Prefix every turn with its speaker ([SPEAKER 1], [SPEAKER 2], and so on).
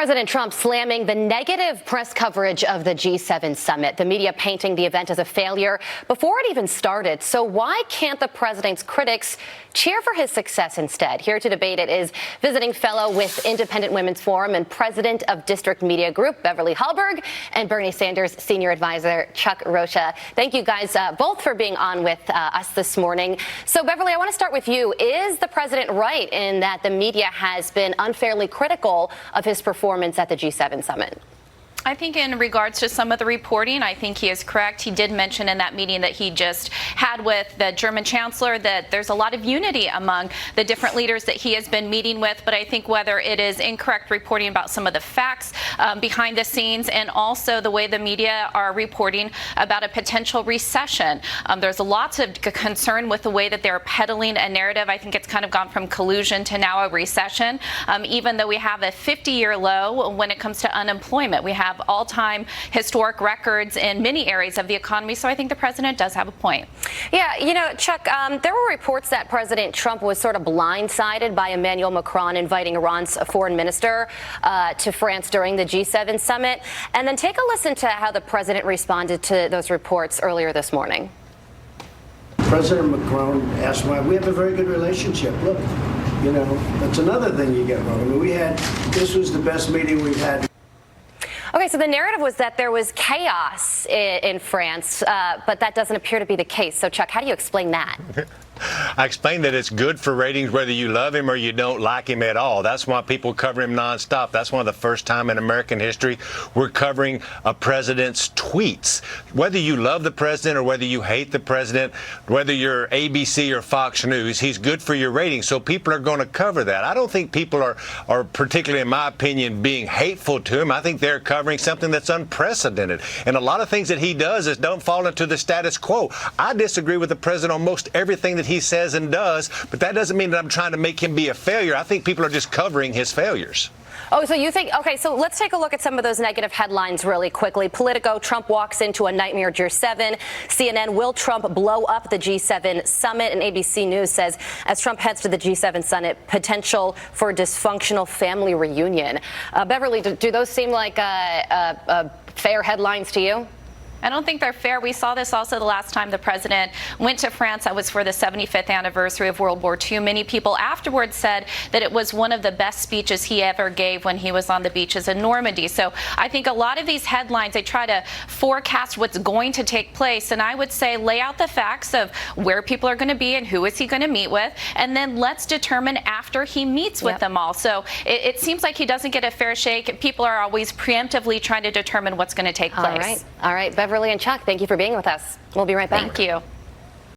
[SPEAKER 1] President Trump slamming the negative press coverage of the G7 summit, the media painting the event as a failure before it even started. So why can't the president's critics cheer for his success instead? Here to debate it is visiting fellow with Independent Women's Forum and president of District Media Group, Beverly Hallberg, and Bernie Sanders senior advisor, Chuck Rocha. Thank you guys both for being on with us this morning. So Beverly, I want to start with you. Is the president right in that the media has been unfairly critical of his performance at the G7 summit?
[SPEAKER 2] I think in regards to some of the reporting, I think he is correct. He did mention in that meeting that he just had with the German chancellor that there's a lot of unity among the different leaders that he has been meeting with. But I think whether it is incorrect reporting about some of the facts behind the scenes and also the way the media are reporting about a potential recession, there's lots of concern with the way that they're peddling a narrative. I think it's kind of gone from collusion to now a recession, even though we have a 50-year low when it comes to unemployment. We have all-time historic records in many areas of the economy, so I think the president does have a point.
[SPEAKER 1] Yeah, you know, Chuck, there were reports that President Trump was sort of blindsided by Emmanuel Macron inviting Iran's foreign minister to France during the G7 summit. And then take a listen to how the president responded to those reports earlier this morning.
[SPEAKER 3] President Macron asked why. We have a very good relationship. Look, you know, that's another thing you get wrong. I mean, this was the best meeting we've had.
[SPEAKER 1] Okay, so the narrative was that there was chaos in France, but that doesn't appear to be the case. So, Chuck, how do you explain that?
[SPEAKER 4] I explained that it's good for ratings whether you love him or you don't like him at all. That's why people cover him nonstop. That's one of the first time in American history we're covering a president's tweets. Whether you love the president or whether you hate the president, whether you're ABC or Fox News, he's good for your ratings. So people are going to cover that. I don't think people are particularly, in my opinion, being hateful to him. I think they're covering something that's unprecedented. And a lot of things that he does is don't fall into the status quo. I disagree with the president on most everything that he says and does, but that doesn't mean that I'm trying to make him be a failure. I think people are just covering his failures.
[SPEAKER 1] Oh, so you think, okay, so let's take a look at some of those negative headlines really quickly. Politico, Trump walks into a nightmare G7. CNN, will Trump blow up the G7 summit? And ABC News says, as Trump heads to the G7 summit, potential for dysfunctional family reunion. Beverly, do those seem like fair headlines to you?
[SPEAKER 2] I don't think they're fair. We saw this also the last time the president went to France. That was for the 75th anniversary of World War II. Many people afterwards said that it was one of the best speeches he ever gave when he was on the beaches in Normandy. So I think a lot of these headlines, they try to forecast what's going to take place. And I would say lay out the facts of where people are going to be and who is he going to meet with. And then let's determine after he meets with them all. So it seems like he doesn't get a fair shake. People are always preemptively trying to determine what's going to take place.
[SPEAKER 1] All right. Beverly and Chuck, thank you for being with us. We'll be right back.
[SPEAKER 2] Thank you.